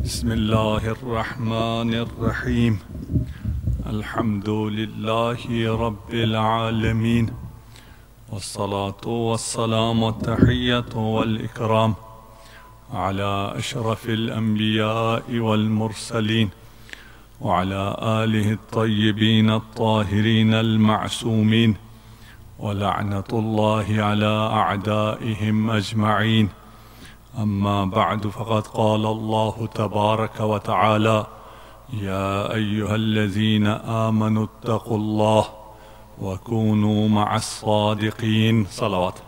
بسم الله الرحمن الرحيم. الحمد لله رب العالمين، والصلاة والسلام والتحية والإكرام على أشرف الأنبياء والمرسلين وعلى آله الطيبين الطاهرين المعصومين، ولعنة الله على أعدائهم أجمعين. أما بعد، فقد قال الله تبارك وتعالى: يا أيها الذين آمنوا اتقوا الله وكونوا مع الصادقين. صلوات.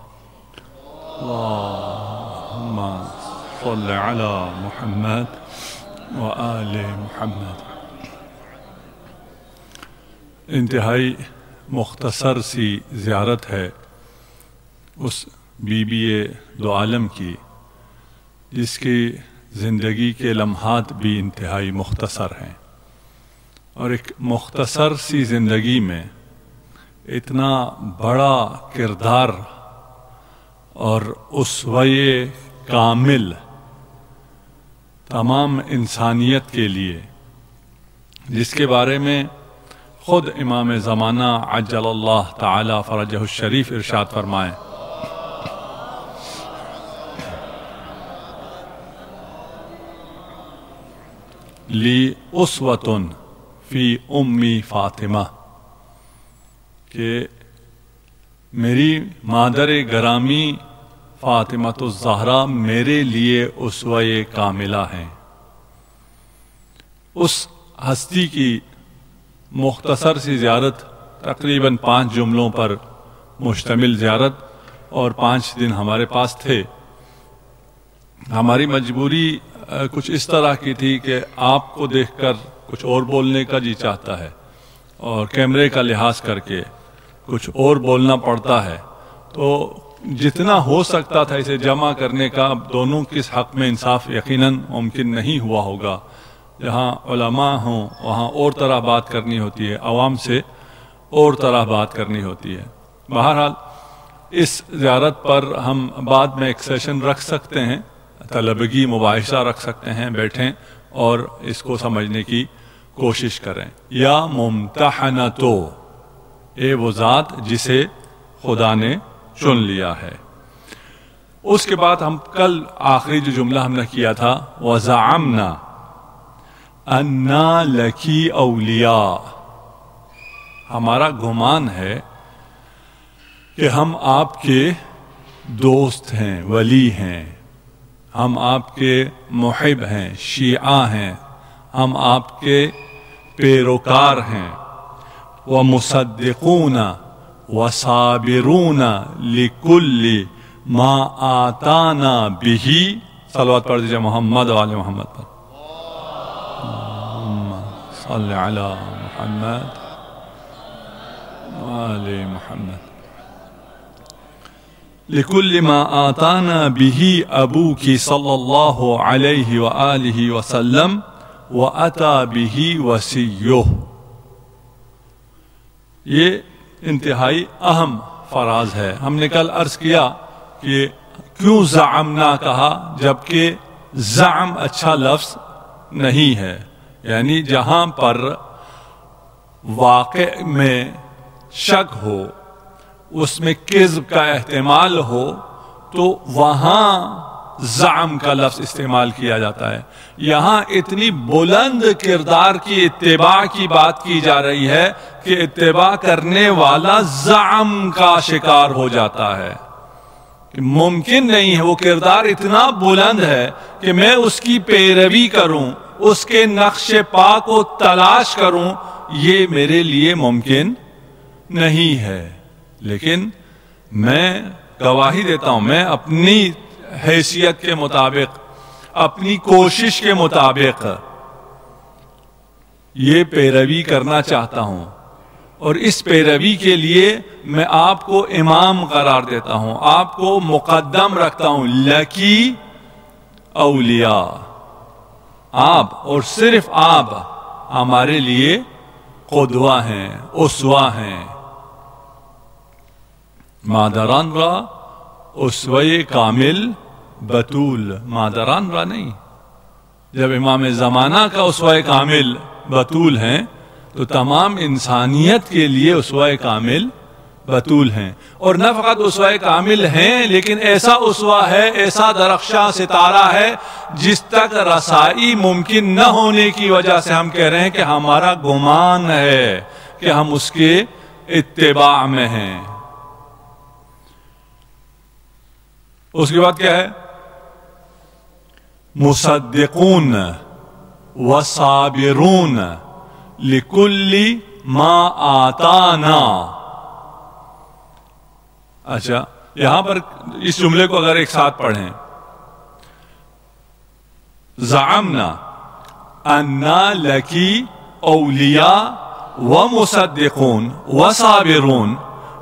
اللهم صل على محمد وآل محمد. انتہائی مختصر سی زیارت ہے اس بی بی دو عالم کی، جس کی زندگی کے لمحات بھی انتہائی مختصر ہیں، اور ایک مختصر سی زندگی میں اتنا بڑا کردار اور اسوۂ کامل تمام انسانیت کے لیے، جس کے بارے میں خود امام زمانہ عجل اللہ تعالی فرجہ الشریف ارشاد فرمائیں: لی اسوۃ فی امی فاطمہ، کہ میری مادر گرامی فاطمۃ الزہرا میرے لیے اسوۂ کاملہ ہیں۔ اس ہستی کی مختصر سی زیارت، تقریباً 5 جملوں پر مشتمل زیارت، اور 5 دن ہمارے پاس تھے۔ ہماری مجبوری کچھ اس طرح کی تھی کہ آپ کو دیکھ کر کچھ اور بولنے کا جی چاہتا ہے، اور کیمرے کا لحاظ کر کے کچھ اور بولنا پڑتا ہے، تو جتنا ہو سکتا تھا اسے جمع کرنے کا، دونوں کس حق میں انصاف یقیناً ممکن نہیں ہوا ہوگا۔ جہاں علماء ہوں وہاں اور طرح بات کرنی ہوتی ہے، عوام سے اور طرح بات کرنی ہوتی ہے۔ بہرحال اس زیارت پر ہم بعد میں ایک سیشن رکھ سکتے ہیں، طلبگی مباحثہ رکھ سکتے ہیں، بیٹھیں اور اس کو سمجھنے کی کوشش کریں۔ یا ممتحنتو، اے وہ ذات جسے خدا نے چن لیا ہے۔ اس کے بعد ہم کل آخری جو جملہ ہم نے کیا تھا، وَزَعَمْنَا أَنَّا لَكِ أَوْلِيَاءَ، ہمارا گمان ہے کہ ہم آپ کے دوست ہیں، ولی ہیں، ہم آپ کے محب ہیں، شیعہ ہیں، ہم آپ کے پیروکار ہیں۔ وَمُصَدِّقُونَ وَصَابِرُونَ لِكُلِّ مَا آتَانَا بِهِ، صلوات پڑھ دیجئے محمد و آل محمد پر۔ صلی علی محمد و آل محمد۔ لِكُلِّ مَا آتَانَا بِهِ أَبُوكِ صلی اللہ علیہ وآلہ وسلم وَأَتَى بِهِ وَسِيُّهُ۔ یہ انتہائی اہم فراز ہے۔ ہم نے کل عرض کیا کہ کیوں زعمنا کہا، جبکہ زعم اچھا لفظ نہیں ہے، یعنی جہاں پر واقع میں شک ہو، اس میں کذب کا احتمال ہو، تو وہاں زعم کا لفظ استعمال کیا جاتا ہے۔ یہاں اتنی بلند کردار کی اتباع کی بات کی جا رہی ہے کہ اتباع کرنے والا زعم کا شکار ہو جاتا ہے، کہ ممکن نہیں ہے، وہ کردار اتنا بلند ہے کہ میں اس کی پیروی کروں، اس کے نقش پا کو تلاش کروں، یہ میرے لیے ممکن نہیں ہے۔ لیکن میں گواہی دیتا ہوں، میں اپنی حیثیت کے مطابق، اپنی کوشش کے مطابق یہ پیروی کرنا چاہتا ہوں، اور اس پیروی کے لیے میں آپ کو امام قرار دیتا ہوں، آپ کو مقدم رکھتا ہوں۔ لکی اولیاء، آپ اور صرف آپ ہمارے لیے قدوہ ہیں، اسوہ ہیں۔ مادران را اسوہ کامل بطول، مادران را نہیں، جب امام زمانہ کا اسوہ کامل بطول ہیں تو تمام انسانیت کے لیے اسوہ کامل بطول ہیں. اور نہ فقط اسوہ کامل ہیں لیکن ایسا اسوہ ہے، ایسا درخشاں ستارہ ہے جس تک رسائی ممکن نہ ہونے کی وجہ سے ہم کہہ رہے ہیں کہ ہمارا گمان ہے کہ ہم اس کے اتباع میں ہیں. اس کے بعد کیا ہے؟ مصدقون وصابرون لکل ما آتانا. اچھا، یہاں پر اس جملے کو اگر ایک ساتھ پڑھیں، زعمنا انا لکی اولیاء ومصدقون وصابرون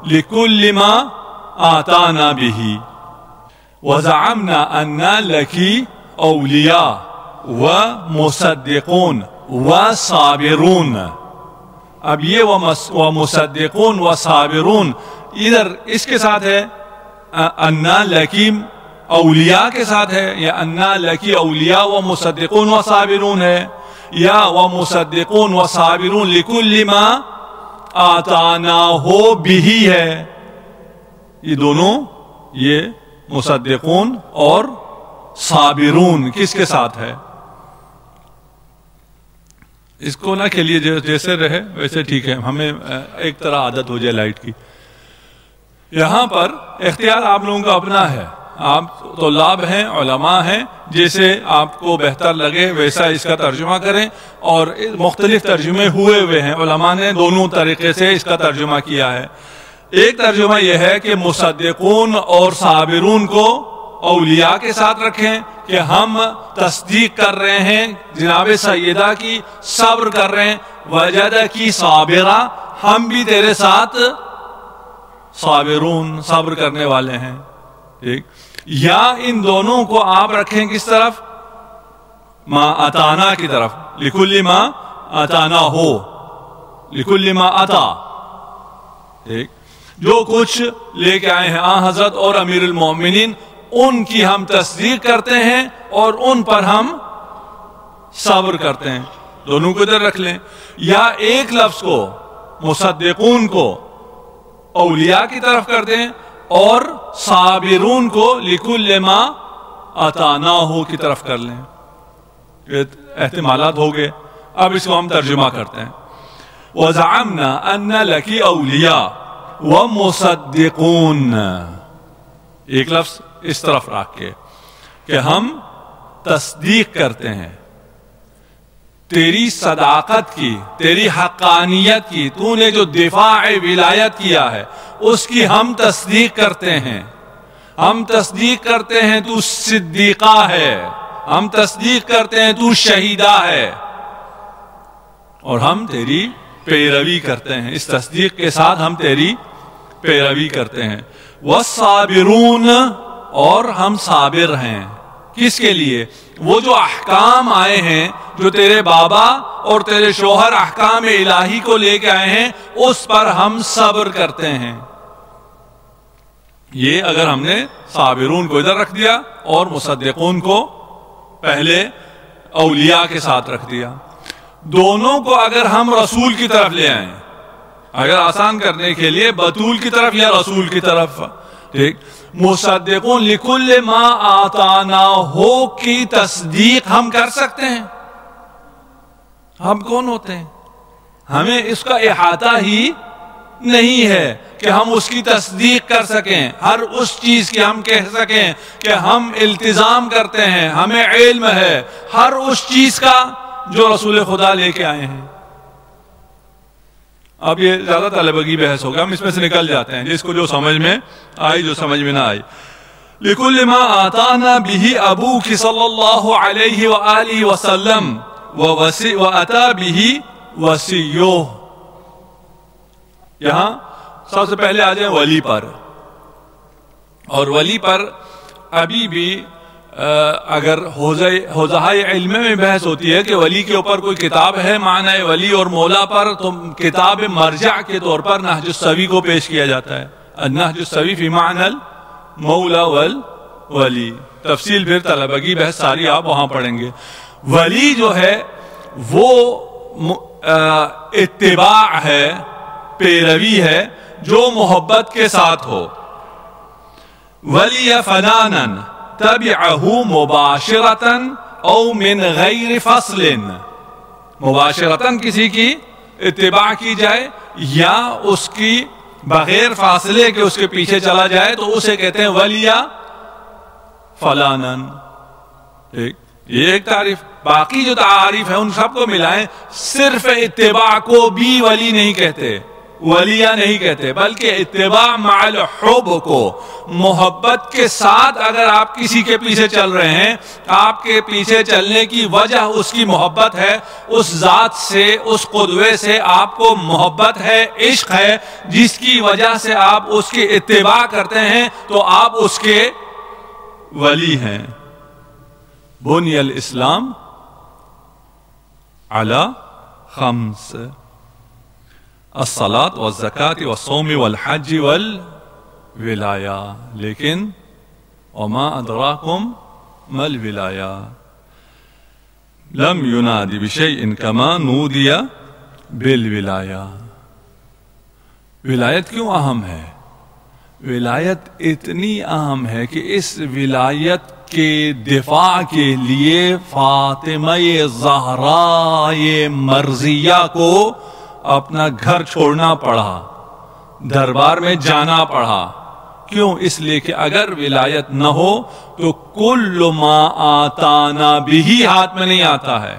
لکل ما آتانا به، وزعمنا انا لکی اولیاء ومصدقون وصابرون. اب یہ ومصدقون وصابرون ادھر اس کے ساتھ ہے، انا لکی اولیاء کے ساتھ ہے، یا انا لکی اولیاء ومصدقون وصابرون ہے، یا ومصدقون وصابرون لکل ما آتاناہ بہ ہے. یہ دونوں، یہ مصدقون اور صابرون کس کے ساتھ ہے؟ اس کو نہ کھیلیے، جیسے رہے ویسے ٹھیک ہے، ہمیں ایک طرح عادت ہو جائے لائٹ کی. یہاں پر اختیار آپ لوگوں کا اپنا ہے، آپ طلاب ہیں، علماء ہیں، جیسے آپ کو بہتر لگے ویسا اس کا ترجمہ کریں. اور مختلف ترجمے ہوئے ہیں، علماء نے دونوں طریقے سے اس کا ترجمہ کیا ہے. ایک ترجمہ یہ ہے کہ مصدقون اور صابرون کو اولیاء کے ساتھ رکھیں کہ ہم تصدیق کر رہے ہیں جناب سیدہ کی، صبر کر رہے ہیں، وجدہ کی صابرہ، ہم بھی تیرے ساتھ صابرون، صبر کرنے والے ہیں. ٹھیک، یا ان دونوں کو آپ رکھیں کس طرف؟ ما اتانا کی طرف، لکل ما اتانا ہو، لکل ما اتا. ٹھیک، جو کچھ لے کے آئے ہیں آن حضرت اور امیر المومنین، ان کی ہم تصدیق کرتے ہیں اور ان پر ہم صبر کرتے ہیں. دونوں کو ادھر رکھ لیں. یا ایک لفظ کو، مصدقون کو اولیاء کی طرف کر دیں اور صابرون کو لکل ما اتاناہ کی طرف کر لیں. احتمالات ہو گئے. اب اس کو ہم ترجمہ کرتے ہیں. وَزَعَمْنَا أَنَّ لَكِ أَوْلِيَاءَ وَمُصَدِّقُونَ. ایک لفظ اس طرف رکھ کے کہ ہم تصدیق کرتے ہیں تیری صداقت کی، تیری حقانیت کی، تو نے جو دفاع ولایت کیا ہے اس کی ہم تصدیق کرتے ہیں. ہم تصدیق کرتے ہیں تو صدیقہ ہے، ہم تصدیق کرتے ہیں تو شہیدہ ہے، اور ہم تیری پیروی کرتے ہیں. اس تصدیق کے ساتھ ہم تیری پیروی کرتے ہیں. والصابرون، اور ہم صابر ہیں. کس کے لیے؟ وہ جو احکام آئے ہیں، جو تیرے بابا اور تیرے شوہر احکام الہی کو لے کے آئے ہیں، اس پر ہم صبر کرتے ہیں. یہ اگر ہم نے صابرون کو ادھر رکھ دیا اور مصدقون کو پہلے اولیاء کے ساتھ رکھ دیا. دونوں کو اگر ہم رسول کی طرف لے آئیں، اگر آسان کرنے کے لیے بطول کی طرف یا رسول کی طرف. ٹھیک، مصدقون لکل ما آتاناہ کی تصدیق ہم کر سکتے ہیں. ہم کون ہوتے ہیں؟ ہمیں اس کا احاطہ ہی نہیں ہے کہ ہم اس کی تصدیق کر سکیں، ہر اس چیز کی ہم کہہ سکیں کہ ہم التزام کرتے ہیں، ہمیں علم ہے ہر اس چیز کا جو رسول خدا لے کے آئے ہیں. اب یہ زیادہ طلبگی بحث ہوگا، ہم اس میں سے نکل جاتے ہیں، جس کو جو سمجھ میں آئی، جو سمجھ میں نہ آئی. لِكُلِّ مَا آتَانَا بِهِ أَبُوكِ صلی اللہ علیہ وآلہ وسلم وَأَتَى بِهِ وَسِيُّهُ. یہاں سب سے پہلے آ جائیں ولی پر. اور ولی پر ابھی بھی اگر حوزۂ علم میں بحث ہوتی ہے کہ ولی کے اوپر کوئی کتاب ہے معنی ولی اور مولا پر، تو کتاب مرجع کے طور پر نہج السوی کو پیش کیا جاتا ہے. النہج السوی فی معنی المولا والولی. تفصیل پھر طلبگی بحث ساری آپ وہاں پڑھیں گے. ولی جو ہے وہ اتباع ہے، پیروی ہے جو محبت کے ساتھ ہو. ولی فلانا تبعہ مباشرتاً او من غیر فصل، مباشرتاً کسی کی اتباع کی جائے یا اس کی بغیر فاصلے کے اس کے پیچھے چلا جائے تو اسے کہتے ہیں ولی فلانا. یہ ایک تعریف. باقی جو تعاریف ہے ان سب کو ملائیں، صرف اتباع کو بھی ولی نہیں کہتے، ولیہ نہیں کہتے، بلکہ اتباع مع الحب کو، محبت کے ساتھ اگر آپ کسی کے پیچھے چل رہے ہیں، آپ کے پیچھے چلنے کی وجہ اس کی محبت ہے، اس ذات سے، اس قدوے سے آپ کو محبت ہے، عشق ہے، جس کی وجہ سے آپ اس کی اتباع کرتے ہیں، تو آپ اس کے ولی ہیں. بنی الاسلام علی خمس، الصلاۃ والزکاۃ والصوم والحج والولایہ. لیکن وما ادراکم ما الولایہ لم ینادی بشیء کما نودی بالولایہ. ولایت کیوں اہم ہے؟ ولایت اتنی اہم ہے کہ اس ولایت کے دفاع کے لیے فاطمہ زہرا مرضیہ کو اپنا گھر چھوڑنا پڑا، دربار میں جانا پڑا. کیوں؟ اس لیے کہ اگر ولایت نہ ہو تو کل ما آتانا بھی ہاتھ میں نہیں آتا ہے.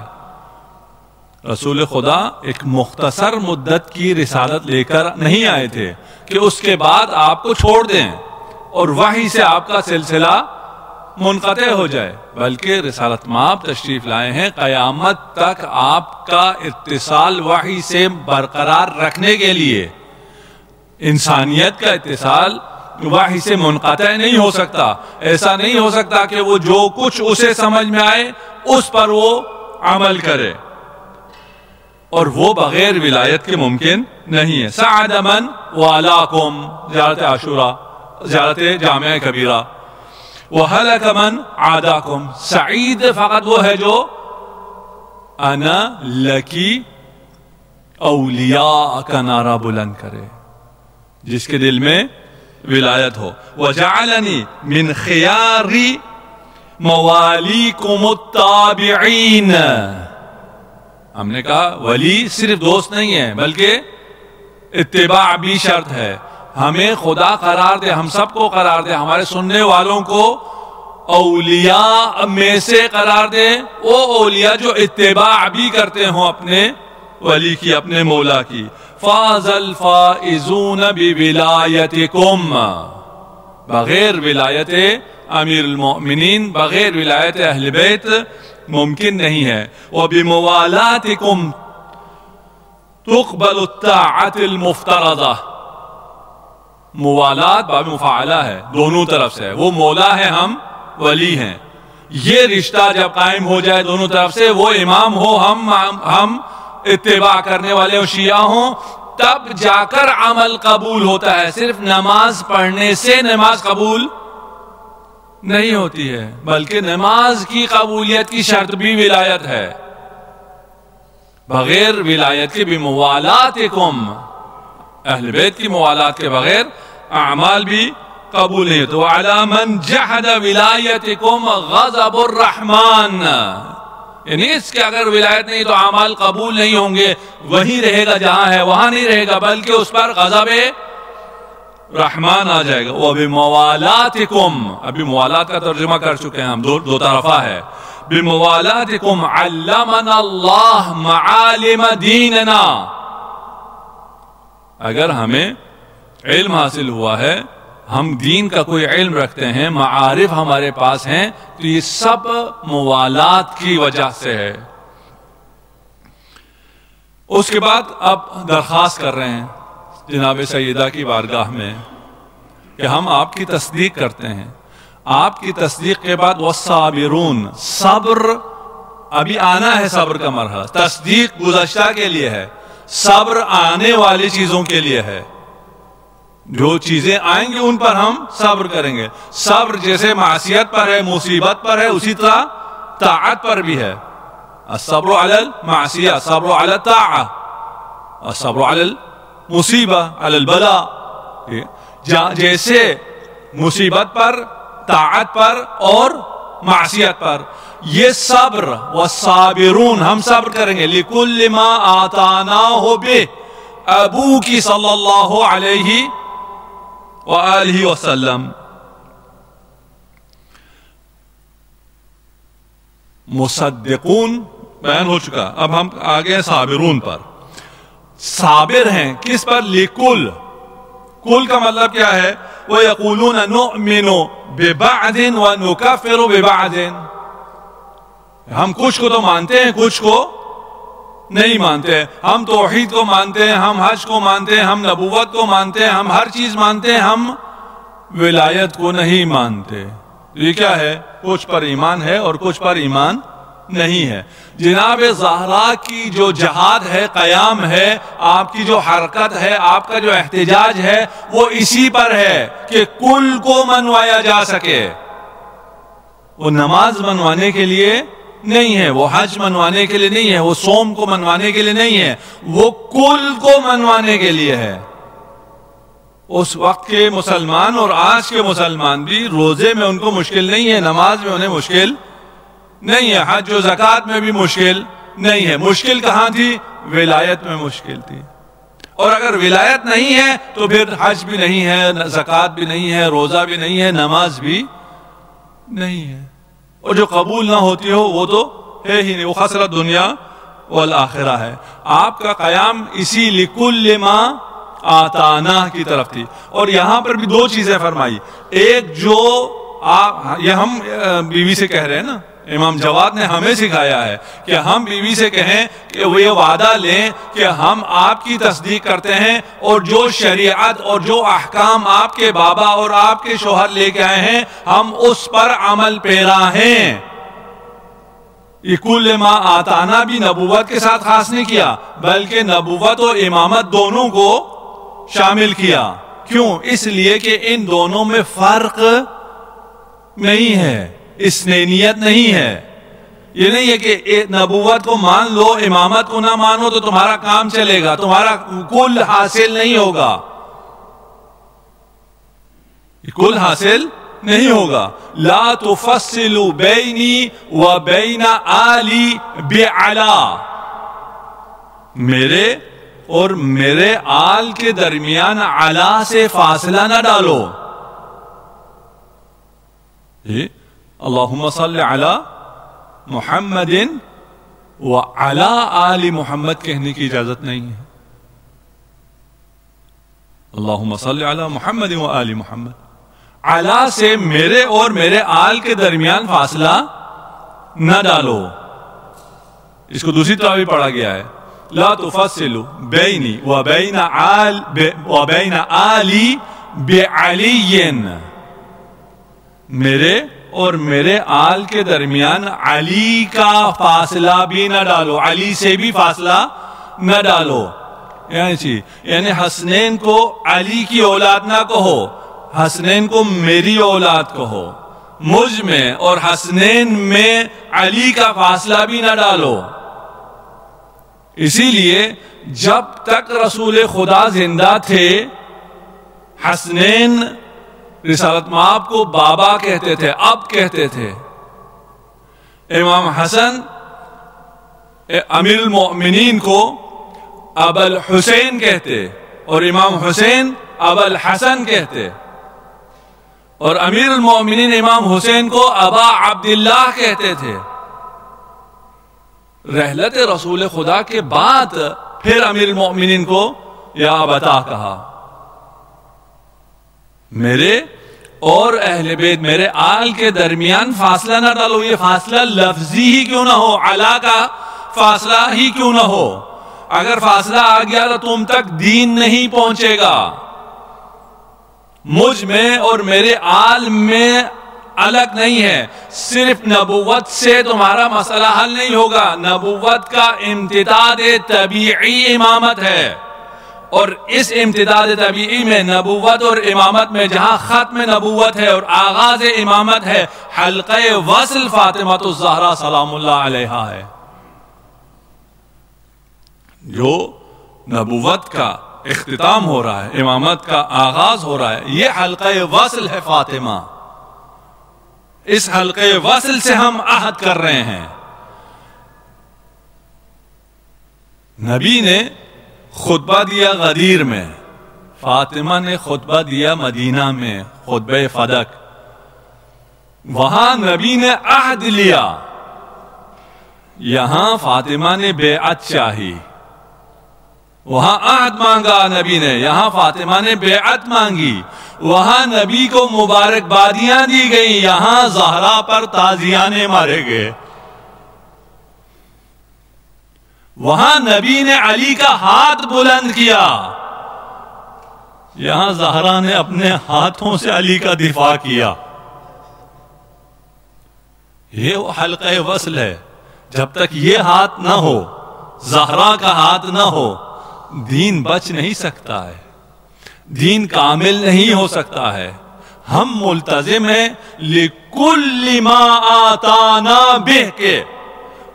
رسول خدا ایک مختصر مدت کی رسالت لے کر نہیں آئے تھے کہ اس کے بعد آپ کو چھوڑ دیں اور وحی سے آپ کا سلسلہ منقطع ہو جائے، بلکہ رسالت مآب تشریف لائے ہیں قیامت تک آپ کا اتصال وحی سے برقرار رکھنے کے لیے. انسانیت کا اتصال وحی سے منقطع نہیں ہو سکتا. ایسا نہیں ہو سکتا کہ وہ جو کچھ اسے سمجھ میں آئے اس پر وہ عمل کرے، اور وہ بغیر ولایت کے ممکن نہیں ہے. سعد من والاکم، زیارت عاشوراء، زیارت جامعہ کبیرہ. وہلک من عاداکم، سعید فقط وہ ہے جو انا لکی اولیاء کا نعرہ بلند کرے، جس کے دل میں ولایت ہو. وجعلنی من خیار موالیکم التابعین. ہم نے کہا ولی صرف دوست نہیں ہے بلکہ اتباع بھی شرط ہے. ہمیں خدا قرار دے، ہم سب کو قرار دے، ہمارے سننے والوں کو اولیاء میں سے قرار دے، وہ اولیاء جو اتباع بھی کرتے ہوں اپنے ولی کی، اپنے مولا کی. فاز الفائزون بولایتکم، بغیر ولایت امیر المؤمنین، بغیر ولایت اہل بیت ممکن نہیں ہے. وبموالاتکم تقبل الطاعت المفترضہ. موالات باب مفاعلہ ہے، دونوں طرف سے، وہ مولا ہے، ہم ولی ہیں. یہ رشتہ جب قائم ہو جائے دونوں طرف سے، وہ امام ہو، ہم اتباع کرنے والے ہوں، شیعہ ہوں، تب جا کر عمل قبول ہوتا ہے. صرف نماز پڑھنے سے نماز قبول نہیں ہوتی ہے، بلکہ نماز کی قبولیت کی شرط بھی ولایت ہے. بغیر ولایت کے بموالاتکم، اہل بیت کی موالات کے بغیر اعمال بھی قبول نہیں. تو علی من جحد ولایتکم غضب الرحمن، یعنی اس کے اگر ولایت نہیں تو اعمال قبول نہیں ہوں گے. وہی رہے گا جہاں ہے، وہاں نہیں رہے گا، بلکہ اس پر غضب رحمان آ جائے گا. وبموالاتکم، ابھی موالات کا ترجمہ کر چکے ہیں ہم، دو طرفہ ہے. بموالاتکم علمنا اللہ معالم دیننا. اگر ہمیں علم حاصل ہوا ہے، ہم دین کا کوئی علم رکھتے ہیں، معارف ہمارے پاس ہیں، تو یہ سب موالات کی وجہ سے ہے. اس کے بعد اب درخواست کر رہے ہیں جناب سیدہ کی بارگاہ میں کہ ہم آپ کی تصدیق کرتے ہیں. آپ کی تصدیق کے بعد والصابرون، صبر ابھی آنا ہے، صبر کا مرحلہ. تصدیق گزشتہ کے لیے ہے، صبر آنے والی چیزوں کے لیے ہے. جو چیزیں آئیں گی ان پر ہم صبر کریں گے. صبر جیسے معصیت پر ہے، مصیبت پر ہے، اسی طرح طاعت پر بھی ہے. الصبر علی المعصیہ، الصبر علی الطاعہ، الصبر علی المصیبہ، علی البلاء، جیسے مصیبت پر، طاعت پر اور معصیت پر، یہ صبر، والصابرون، ہم صبر کریں گے، لِكُلِّ مَا آتَانَاهُ بِهِ، ابو کی صلی اللہ علیہ وآلہ وسلم۔ مصدقون بیان ہو چکا، اب ہم آگے ہیں صابرون پر۔ صابر ہیں کس پر؟ لِكُلْ، کل کا مطلب کیا ہے؟ وَيَقُولُونَ نُؤْمِنُ بِبَعْدٍ وَنُكَفِّرُ بِبَعْدٍ، ہم کچھ کو تو مانتے ہیں، کچھ کو نہیں مانتے، ہم توحید کو مانتے ہیں، ہم حج کو مانتے ہیں، ہم نبوت کو مانتے ہیں، ہم ہر چیز مانتے ہیں، ہم ولایت کو نہیں مانتے۔ یہ کیا ہے؟ کچھ پر ایمان ہے اور کچھ پر ایمان نہیں ہے۔ جناب زہرا کی جو جہاد ہے، قیام ہے، آپ کی جو حرکت ہے، آپ کا جو احتجاج ہے، وہ اسی پر ہے کہ کل کو منوایا جا سکے۔ وہ نماز منوانے کے لیے نہیں ہے، وہ حج منوانے کے لیے نہیں ہے، وہ صوم کو منوانے کے لیے نہیں ہے، وہ کل کو منوانے کے لیے ہے۔ اس وقت کے مسلمان اور آج کے مسلمان بھی روزے میں ان کو مشکل نہیں ہے، نماز میں انہیں مشکل نہیں ہے، حج و زکوٰۃ میں بھی مشکل نہیں ہے۔ مشکل کہاں تھی؟ ولایت میں مشکل تھی۔ اور اگر ولایت نہیں ہے تو پھر حج بھی نہیں ہے، زکوٰۃ بھی نہیں ہے، روزہ بھی نہیں ہے، نماز بھی نہیں ہے، اور جو قبول نہ ہوتی ہو وہ تو ہے ہی نہیں، وہ خسرت دنیا والآخرہ ہے۔ آپ کا قیام اسی لِكُلِّ مَا آتَانَاهُ کی طرف تھی۔ اور یہاں پر بھی دو چیزیں فرمائی، ایک جو یہ ہم بیوی سے کہہ رہے ہیں نا، امام جواد نے ہمیں سکھایا ہے کہ ہم بیوی سے کہیں کہ وہ یہ وعدہ لیں کہ ہم آپ کی تصدیق کرتے ہیں اور جو شریعت اور جو احکام آپ کے بابا اور آپ کے شوہر لے کے آئے ہیں ہم اس پر عمل پیرا ہیں۔ یہ کل ما آتانا بھی نبوت کے ساتھ خاص نہیں کیا، بلکہ نبوت اور امامت دونوں کو شامل کیا۔ کیوں؟ اس لیے کہ ان دونوں میں فرق نہیں ہے، اسنینیت نہیں ہے۔ یہ نہیں ہے کہ نبوت کو مان لو امامت کو نہ مانو تو تمہارا کام چلے گا، تمہارا کل حاصل نہیں ہوگا، کل حاصل نہیں ہوگا۔ لا تفصلوا بینی و بین آلی بعلا، میرے اور میرے آل کے درمیان علا سے فاصلہ نہ ڈالو۔ اللہم صلی علی محمد و علی آل محمد کہنے کی اجازت نہیں ہے۔ اللہم صلی علی محمد و آل محمد، علا سے میرے اور میرے آل کے درمیان فاصلہ نہ ڈالو۔ اس کو دوسری طرح بھی پڑھا گیا ہے، لا تفصلوا بینی و بین آلی بعلی، میرے اور میرے آل کے درمیان علی کا فاصلہ بھی نہ ڈالو، علی سے بھی فاصلہ نہ ڈالو۔ یعنی حسنین کو علی کی اولاد نہ کہو، حسنین کو میری اولاد کہو، مجھ میں اور حسنین میں علی کا فاصلہ بھی نہ ڈالو۔ اسی لیے جب تک رسول خدا زندہ تھے حسنین رسالت مآب کو بابا کہتے تھے، اب کہتے تھے۔ امام حسن امیر المؤمنین کو ابا الحسین کہتے اور امام حسین ابا الحسن کہتے، اور امیر المؤمنین امام حسین کو ابا عبداللہ کہتے تھے۔ رحلت رسول خدا کے بعد پھر امیر المؤمنین کو یا ابتا کہا۔ میرے اور اہل بیت، میرے آل کے درمیان فاصلہ نہ ڈالو۔ یہ فاصلہ لفظی ہی کیوں نہ ہو، علا کا فاصلہ ہی کیوں نہ ہو، اگر فاصلہ آ گیا تو تم تک دین نہیں پہنچے گا۔ مجھ میں اور میرے آل میں الگ نہیں ہے، صرف نبوت سے تمہارا مسئلہ حل نہیں ہوگا۔ نبوت کا امتداد طبیعی امامت ہے، اور اس امتداد طبیعی میں نبوت اور امامت میں جہاں ختم نبوت ہے اور آغاز امامت ہے، حلقہ وصل فاطمہ الزہرا سلام اللہ علیہا ہے۔ جو نبوت کا اختتام ہو رہا ہے، امامت کا آغاز ہو رہا ہے، یہ حلقہ وصل ہے فاطمہ. اس حلقہ وصل سے ہم عہد کر رہے ہیں. نبی نے خطبہ دیا غدیر میں، فاطمہ نے خطبہ دیا مدینہ میں، خطبہ فدق. وہاں نبی نے عہد لیا، یہاں فاطمہ نے بیعت چاہی. وہاں عہد مانگا نبی نے، یہاں فاطمہ نے بیعت مانگی. وہاں نبی کو مبارکبادیاں دی گئی، یہاں زہرا پر تازیانے مارے گئے. وہاں نبی نے علی کا ہاتھ بلند کیا، یہاں زہرا نے اپنے ہاتھوں سے علی کا دفاع کیا. یہ وہ حلقہ وصل ہے. جب تک یہ ہاتھ نہ ہو، زہرا کا ہاتھ نہ ہو، دین بچ نہیں سکتا ہے، دین کامل نہیں ہو سکتا ہے. ہم ملتزم ہیں لِكُلِّ مَا آتَانَا بِهِ کے،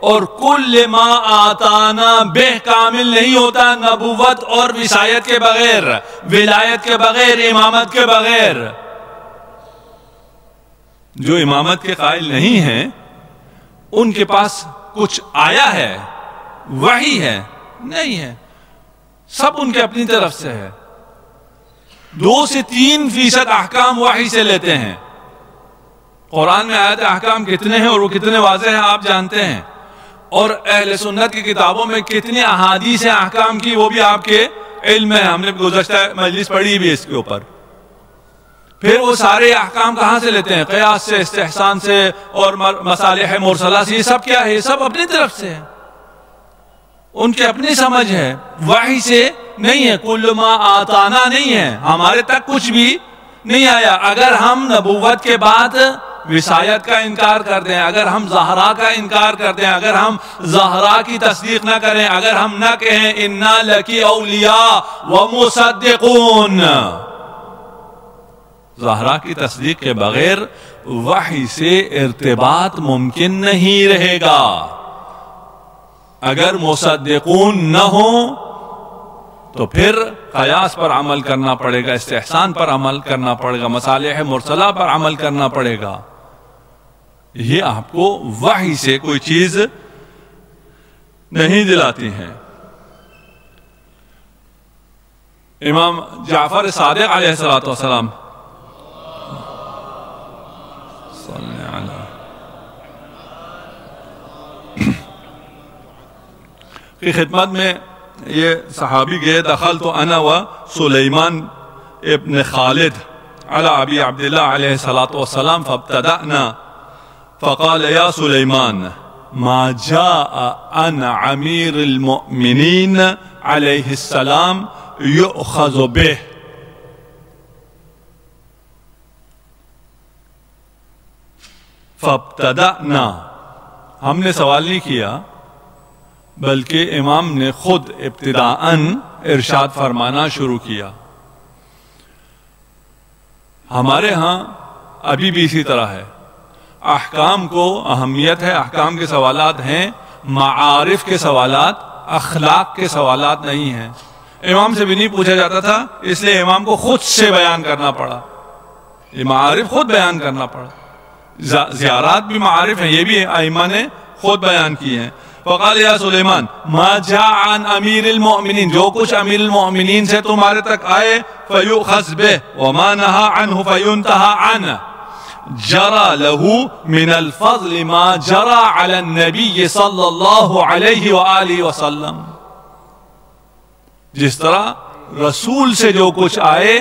اور کل ما آتانا بہ کامل نہیں ہوتا نبوت اور وصایت کے بغیر، ولایت کے بغیر، امامت کے بغیر. جو امامت کے قائل نہیں ہیں ان کے پاس کچھ آیا ہے، وحی ہے؟ نہیں ہے. سب ان کے اپنی طرف سے ہے. 2 سے 3% احکام وحی سے لیتے ہیں. قرآن میں آیت احکام کتنے ہیں اور وہ کتنے واضح ہیں آپ جانتے ہیں. اور اہل سنت کی کتابوں میں کتنی احادیث ہیں احکام کی، وہ بھی آپ کے علم ہے. ہم نے گزشتہ مجلس پڑھی بھی اس کے اوپر. پھر وہ سارے احکام کہاں سے لیتے ہیں؟ قیاس سے، استحسان سے، اور مصالح مرسلہ سے. یہ سب کیا ہے؟ یہ سب اپنی طرف سے ہے، ان کی اپنی سمجھ ہے، وحی سے نہیں ہے. کل ما آتانا نہیں ہے، ہمارے تک کچھ بھی نہیں آیا. اگر ہم نبوت کے بعد وصایت کا انکار کر دیں، اگر ہم زہرا کا انکار کر دیں، اگر ہم زہرا کی تصدیق نہ کریں، اگر ہم نہ کہیں انا لکی اولیاء ومصدقون، زہرا کی تصدیق کے بغیر وحی سے ارتباط ممکن نہیں رہے گا. اگر مصدقون نہ ہوں تو پھر قیاس پر عمل کرنا پڑے گا، استحسان پر عمل کرنا پڑے گا، مصالح مرسلہ پر عمل کرنا پڑے گا. یہ آپ کو وحی سے کوئی چیز نہیں دلاتی ہیں. امام جعفر صادق علیہ السلام کی خدمت میں یہ صحابی گئے. دخلت انا و سلیمان ابن خالد على ابی عبداللہ علیہ السلام فابتدأنا فقال یا سلیمان ما جاء عن امیر المؤمنین علیہ السلام یؤخذ به. فابتدأنا، ہم نے سوال نہیں کیا بلکہ امام نے خود ابتداءً ارشاد فرمانا شروع کیا. ہمارے ہاں ابھی بھی اسی طرح ہے. احکام کو اہمیت ہے، احکام کے سوالات ہیں، معارف کے سوالات، اخلاق کے سوالات نہیں ہیں. امام سے بھی نہیں پوچھا جاتا تھا، اس لیے امام کو خود سے بیان کرنا پڑا. یہ معارف خود بیان کرنا پڑا. زیارات بھی معارف ہیں، یہ بھی ائمہ نے خود بیان کی ہیں. فقال یا سلیمان ما جاء عن امیر المؤمنین، جو کچھ امیر المؤمنین سے تمہارے تک آئے فیؤخذ بہ وما نہى عنہ فینتہى عنہ. جرى له من الفضل ما جرى على النبي صلی اللہ علیہ وآلہ وسلم. جس طرح رسول سے جو کچھ آئے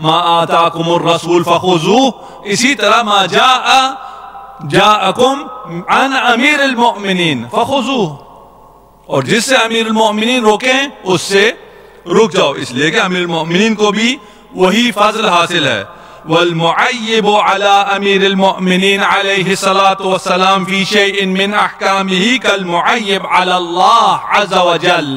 ما آتاکم الرسول فخذوه، اسی طرح ما جاءکم عن امیر المؤمنین فخذوه، اور جس سے امیر المؤمنین روکیں اس سے رک جاؤ، اس لیے کہ امیر المؤمنین کو بھی وہی فضل حاصل ہے. والمعيب على امیر المؤمنین علیہ الصلاة والسلام في شيء من احکامه كالمعيب على اللہ عز وجل.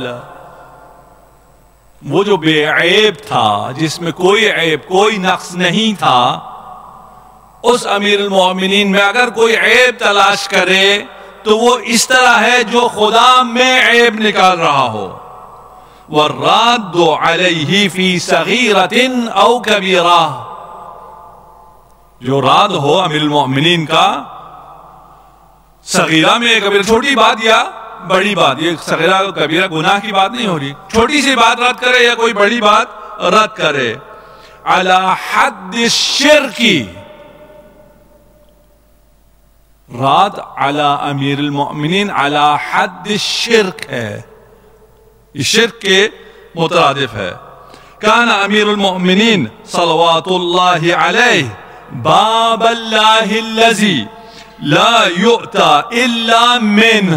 وہ جو بے عیب تھا، جس میں کوئی عیب، کوئی نقص نہیں تھا، اس امیر المؤمنین میں اگر کوئی عیب تلاش کرے تو وہ اس طرح ہے جو خدا میں عیب نکال رہا ہو. والراد علیہ فی صغیرۃ او کبیرہ، جو راد ہو امیر المؤمنین کا صغیرہ میں، کبیرہ چھوٹی بات یا بڑی بات، یہ صغیرہ کبیرہ گناہ کی بات نہیں ہو رہی، چھوٹی سی بات رد کرے یا کوئی بڑی بات رد کرے، علی حد الشرک، راد علی امیر المؤمنین علی حد الشرک ہے، یہ شرک کے مترادف ہے۔ کان امیر المؤمنین صلوات اللہ علیہ باب اللہ الذی لا یؤتی الا منہ،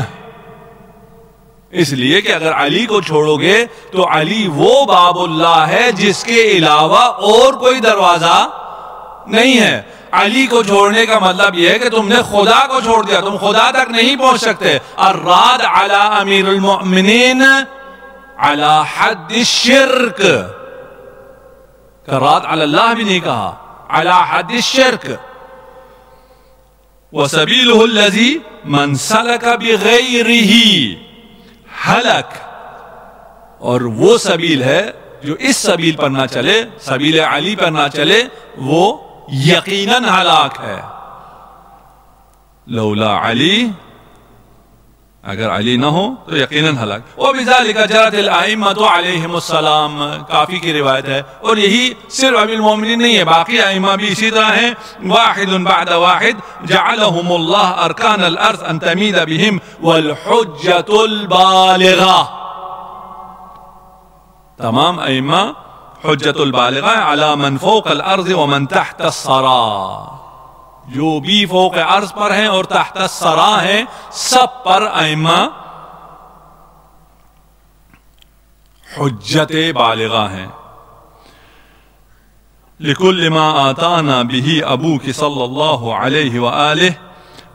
اس لیے کہ اگر علی کو چھوڑو گے تو علی وہ باب اللہ ہے جس کے علاوہ اور کوئی دروازہ نہیں ہے۔ علی کو چھوڑنے کا مطلب یہ ہے کہ تم نے خدا کو چھوڑ دیا، تم خدا تک نہیں پہنچ سکتے۔ الراد علی امیر المؤمنین علی حد الشرک، راد علی اللہ بھی نہیں کہا، علی حد الشرک۔ وسبیلہ الذی من سلک بغیرہ ہلک، اور وہ سبیل ہے جو اس سبیل پر نہ چلے، سبیل علی پر نہ چلے، وہ یقیناً ہلاک ہے۔ لولا علی، اگر علی نہ ہو تو یقیناً ہلاک۔ وَبِذَلِكَ جَرَتِ الْأَئِمَّةُ عَلَيْهِمُ السَّلَامُ، کافی کی روایت ہے، اور یہی صرف امیر المومنین نہیں ہے، باقی ائمہ بھی اسی طرح ہیں۔ واحد بعد واحد جعلهم اللہ ارکان الارض ان تمید بهم والحجۃ البالغہ، تمام ائمہ حجت البالغہ علی من فوق الارض ومن تحت الثری، جو بھی فوق عرض پر ہیں اور تحت الثری ہیں، سب پر ائمہ حجت بالغہ ہیں۔ لکل ما آتانا به ابوک صلی اللہ علیہ وآلہ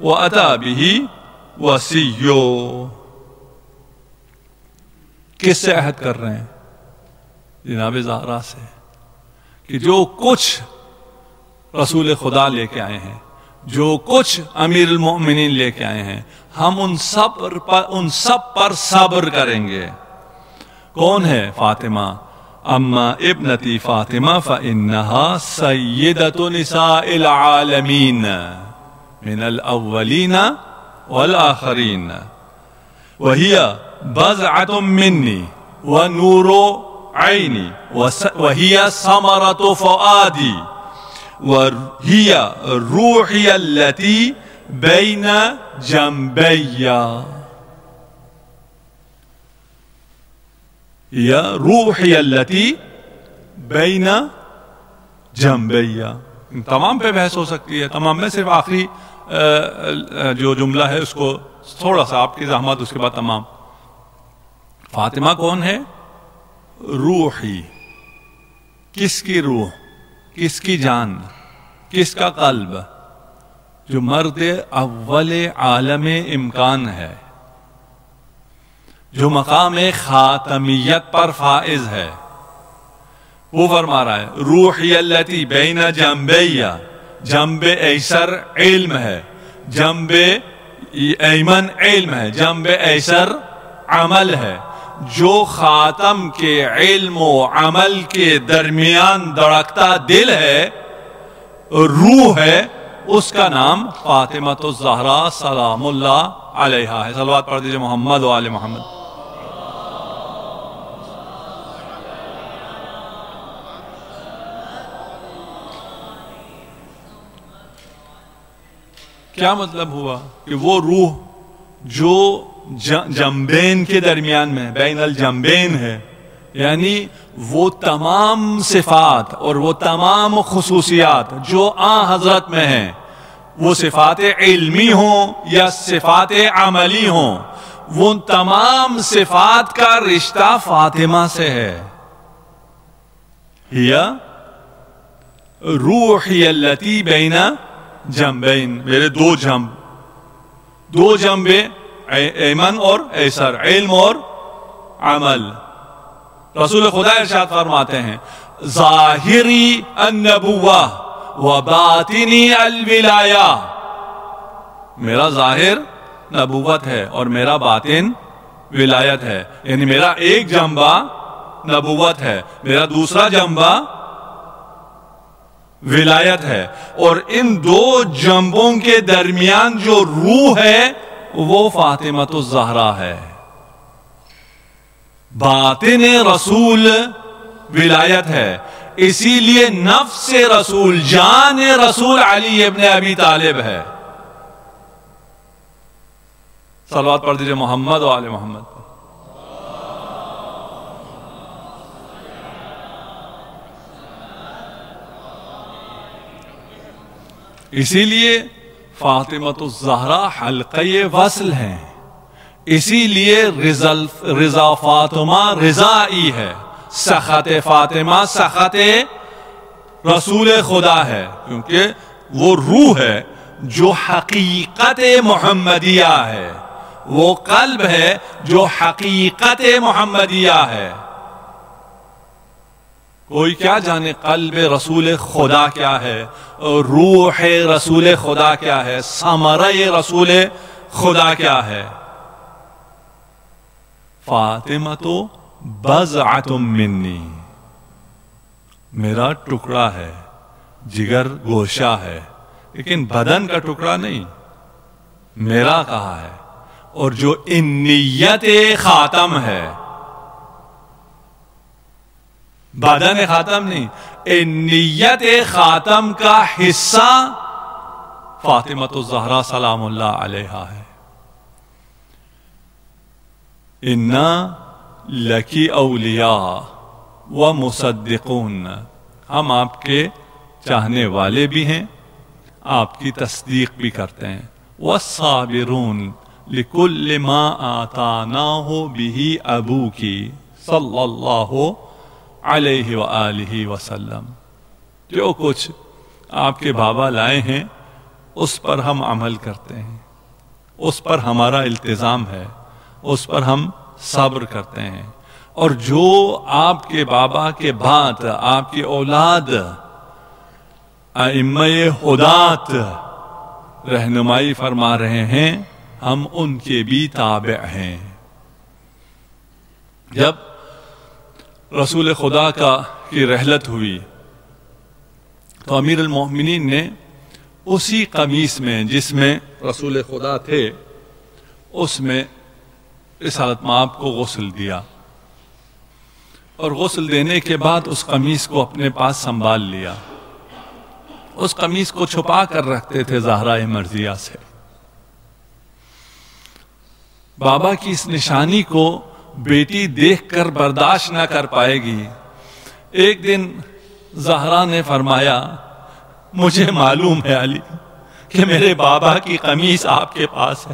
وأتا به وسیو، کس سے عہد کر رہے ہیں؟ جناب زہرا سے، کہ جو کچھ رسول خدا لے کے آئے ہیں، جو کچھ امیر المؤمنین لے کے آئے ہیں، ہم ان سب پر صبر کریں گے۔ کون ہے؟ فاطمہ۔ اما ابنتی فاطمہ فإنہا سیدۃ نساء العالمین من الاولین والآخرین، وہی بضعۃ منی ونور عینی وہی ثمرۃ فؤادی وہی روحی التی بین جنبی، یا روحی التی بین جنبی۔ تمام پہ بحث ہو سکتی ہے، تمام میں صرف آخری جو جملہ ہے اس کو تھوڑا سا آپ کی زحمت، اس کے بعد تمام۔ فاطمہ کون ہے؟ روحی، کس کی روح، کس کی جان، کس کا قلب؟ جو مرد اول عالم امکان ہے، جو مقام خاتمیت پر فائز ہے، وہ فرما رہا ہے روحی التی بین جنبی، جنب ایسر علم ہے، جنب ایمن علم ہے، جنب ایسر عمل ہے، جو خاتم کے علم و عمل کے درمیان دھڑکتا دل ہے، روح ہے، اس کا نام فاطمۃ الزہرا سلام اللہ علیہا ہے۔ صلوات پڑھ دیجئے محمد و آل محمد۔ کیا مطلب ہوا؟ کہ وہ روح جو جنبین کے درمیان میں، بین الجنبین ہے، یعنی وہ تمام صفات اور وہ تمام خصوصیات جو حضرت میں ہیں، وہ صفات علمی ہوں یا صفات عملی ہوں، وہ تمام صفات کا رشتہ فاطمہ سے ہے۔ ہیا روحی التی بین جنبین، میرے دو جنبے، ایمن اور ایسر، علم اور عمل۔ رسول خدا ارشاد فرماتے ہیں ظاہری النبوہ و باطنی الولایہ، میرا ظاہر نبوت ہے اور میرا باطن ولایت ہے، یعنی میرا ایک جنبہ نبوت ہے، میرا دوسرا جنبہ ولایت ہے، اور ان دو جنبوں کے درمیان جو روح ہے وہ فاطمۃ الزہرا ہے۔ باطن رسول ولایت ہے، اسی لیے نفس رسول، جان رسول علی ابن ابی طالب ہے۔ صلوات پڑھ دیجئے محمد و آل محمد۔ اسی لیے فاطمۃ الزہرا حلقہ وصل ہیں، اسی لیے رضا فاطمہ رضائی ہے، سخط فاطمہ سخط رسول خدا ہے، کیونکہ وہ روح ہے جو حقیقت محمدیہ ہے، وہ قلب ہے جو حقیقت محمدیہ ہے۔ کوئی کیا جانے قلب رسول خدا کیا ہے، روح رسول خدا کیا ہے، ثمرہ رسول خدا کیا ہے۔ فاطمہ تو بضعۃ منی، میرا ٹکڑا ہے، جگر گوشہ ہے، لیکن بدن کا ٹکڑا نہیں، میرا کہا ہے، اور جو انیت خاتم ہے، بدن خاتم نہیں، انیت خاتم کا حصہ فاطمۃ الزہرا سلام اللہ علیہا ہے۔ اِنَّا لَكِ اولیاء و مصدقون، ہم آپ کے چاہنے والے بھی ہیں، آپ کی تصدیق بھی کرتے ہیں۔ وَالصَّابِرُونَ لِكُلِّ مَا آتَانَاهُ بِهِ أَبُوكِ صلی اللہ علیہ وآلہ وسلم، جو کچھ آپ کے بابا لائے ہیں اس پر ہم عمل کرتے ہیں، اس پر ہمارا التزام ہے، اس پر ہم صبر کرتے ہیں، اور جو آپ کے بابا کے بعد آپ کی اولاد ائمہ ہدات رہنمائی فرما رہے ہیں، ہم ان کے بھی تابع ہیں۔ جب رسول خدا کی رحلت ہوئی تو امیر المومنین نے اسی قمیص میں جس میں رسول خدا تھے اس میں رسالت مآب کو غسل دیا، اور غسل دینے کے بعد اس قمیص کو اپنے پاس سنبھال لیا۔ اس قمیص کو چھپا کر رکھتے تھے زہرہ مرضیہ سے۔ بابا کی اس نشانی کو بیٹی دیکھ کر برداشت نہ کر پائے گی۔ ایک دن زہرا نے فرمایا، مجھے معلوم ہے علی کہ میرے بابا کی قمیص آپ کے پاس ہے،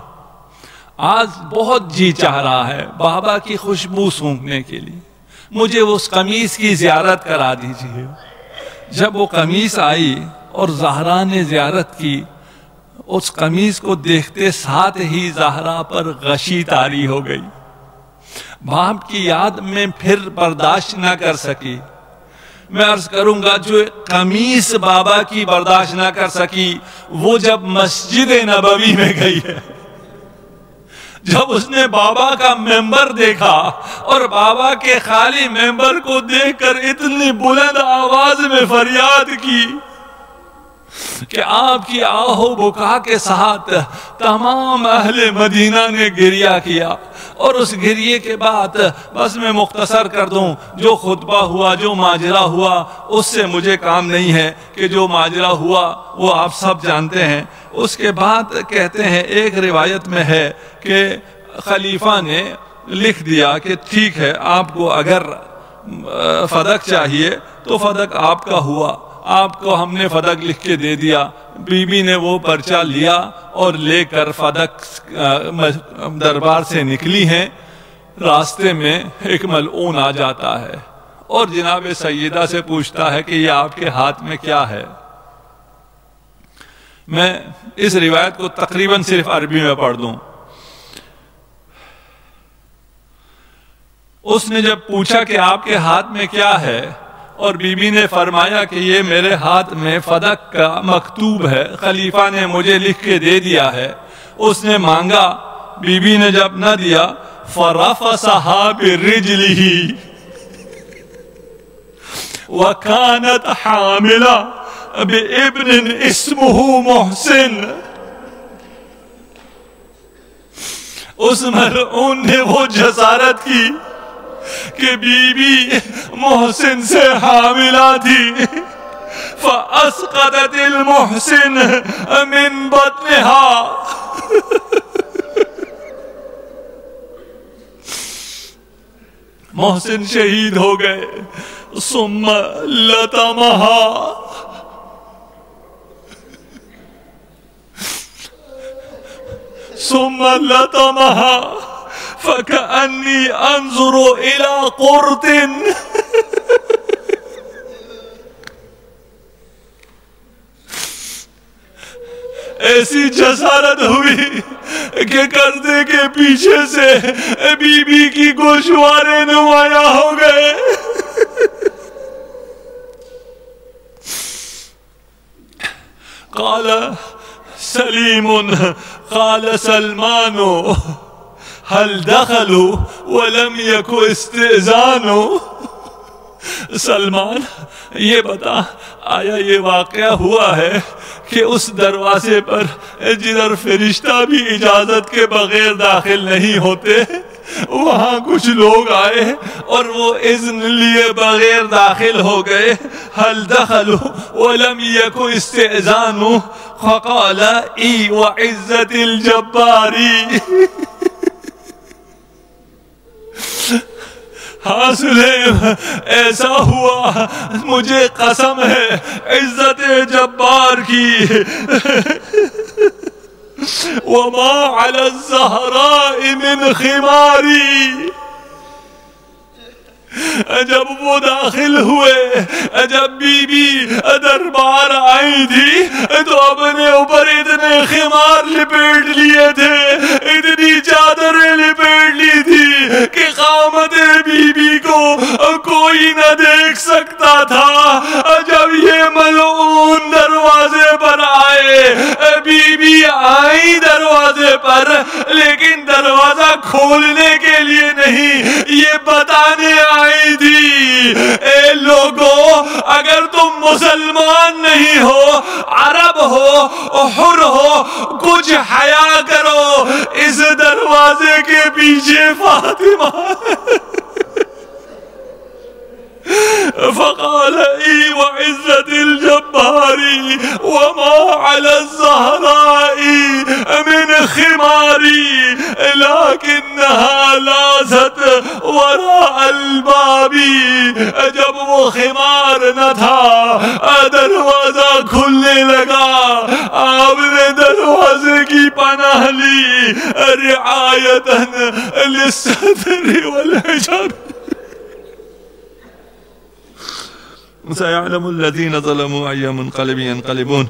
آج بہت جی چاہ رہا ہے بابا کی خوشبو سونگھنے کے لیے، مجھے اس قمیص کی زیارت کرا دیجیے۔ جب وہ قمیص آئی اور زہرا نے زیارت کی، اس قمیص کو دیکھتے ساتھ ہی زہرا پر غشی طاری ہو گئی، باپ کی یاد میں پھر برداشت نہ کر سکی۔ میں عرض کروں گا جو قمیص بابا کی برداشت نہ کر سکی، وہ جب مسجد نبوی میں گئی ہے، جب اس نے بابا کا ممبر دیکھا اور بابا کے خالی ممبر کو دیکھ کر اتنی بلند آواز میں فریاد کی کہ آپ کی آہو بکا کے ساتھ تمام اہل مدینہ نے گریہ کیا۔ اور اس گریے کے بعد بس میں مختصر کر دوں، جو خطبہ ہوا، جو ماجرہ ہوا، اس سے مجھے کام نہیں ہے کہ جو ماجرہ ہوا وہ آپ سب جانتے ہیں۔ اس کے بعد کہتے ہیں، ایک روایت میں ہے کہ خلیفہ نے لکھ دیا کہ ٹھیک ہے، آپ کو اگر فدق چاہیے تو فدق آپ کا ہوا، آپ کو ہم نے فدق لکھ کے دے دیا۔ بی بی نے وہ پرچہ لیا اور لے کر فدق دربار سے نکلی ہیں، راستے میں ایک ملعون آ جاتا ہے اور جناب سیدہ سے پوچھتا ہے کہ یہ آپ کے ہاتھ میں کیا ہے۔ میں اس روایت کو تقریباً صرف عربی میں پڑھ دوں۔ اس نے جب پوچھا کہ آپ کے ہاتھ میں کیا ہے، اور بی بی نے فرمایا کہ یہ میرے ہاتھ میں فدق کا مکتوب ہے، خلیفہ نے مجھے لکھ کے دے دیا ہے۔ اس نے مانگا، بی بی نے جب نہ دیا، فَرَفَسَهَا بِرِجْلِهِ، وكانت حاملة بابن اسمه محسن. اس ملعون نے وہ جسارت کی کہ بی بی محسن سے حاملہ تھی. فأسقطت المحسن من بطنها. محسن شہید ہو گئے. ثم لطمها. ثم لطمها فكأني انظر الى قرط. ایسی جسارت ہوئی کہ گردے کے پیچھے سے بی بی کی گوشوارے نمایاں ہو گئے. قال سلیم قال سلمان هل دخلوا ولم يكن استئذان. سلمان یہ بتا آیا یہ واقعہ ہوا ہے کہ اس دروازے پر جدھر فرشتہ بھی اجازت کے بغیر داخل نہیں ہوتے وہاں کچھ لوگ آئے اور وہ اذن لیے بغیر داخل ہو گئے. هل دخلوا ولم يكن استئذان. فقال ای وعزت الجباری. ہاں سلیم ایسا ہوا مجھے قسم ہے عزت جبار کی. وما على الزہراء من خماری. جب وہ داخل ہوئے جب بی بی دربار آئی تھی تو اپنے اوپر اتنے خمار لپیٹ لیے تھے اتنی چادریں لپیٹ لی تھی کہ قامت بی بی کو کوئی نہ دیکھ سکتا تھا. جب یہ ملعون دروازے پر آئے بی بی آئی دروازے پر لیکن دروازہ کھولنے کے لیے نہیں یہ بتانے آئی تھی اے لوگوں اگر تم مسلمان نہیں ہو عرب ہو حر ہو کچھ حیا کرو. اس دروازے کے پیچھے فاطمہ. فقال ای وعزت الجباری وما على الزهراء من خماری لكنها لاست وراء الباب. جب وہ خمار نہ تھا دروازہ کھلنے لگا آپ نے دروازے کی پناہ لی رعایتاً للستر والحجاب. سيعلم الذين ظلموا أي منقلب ينقلبون.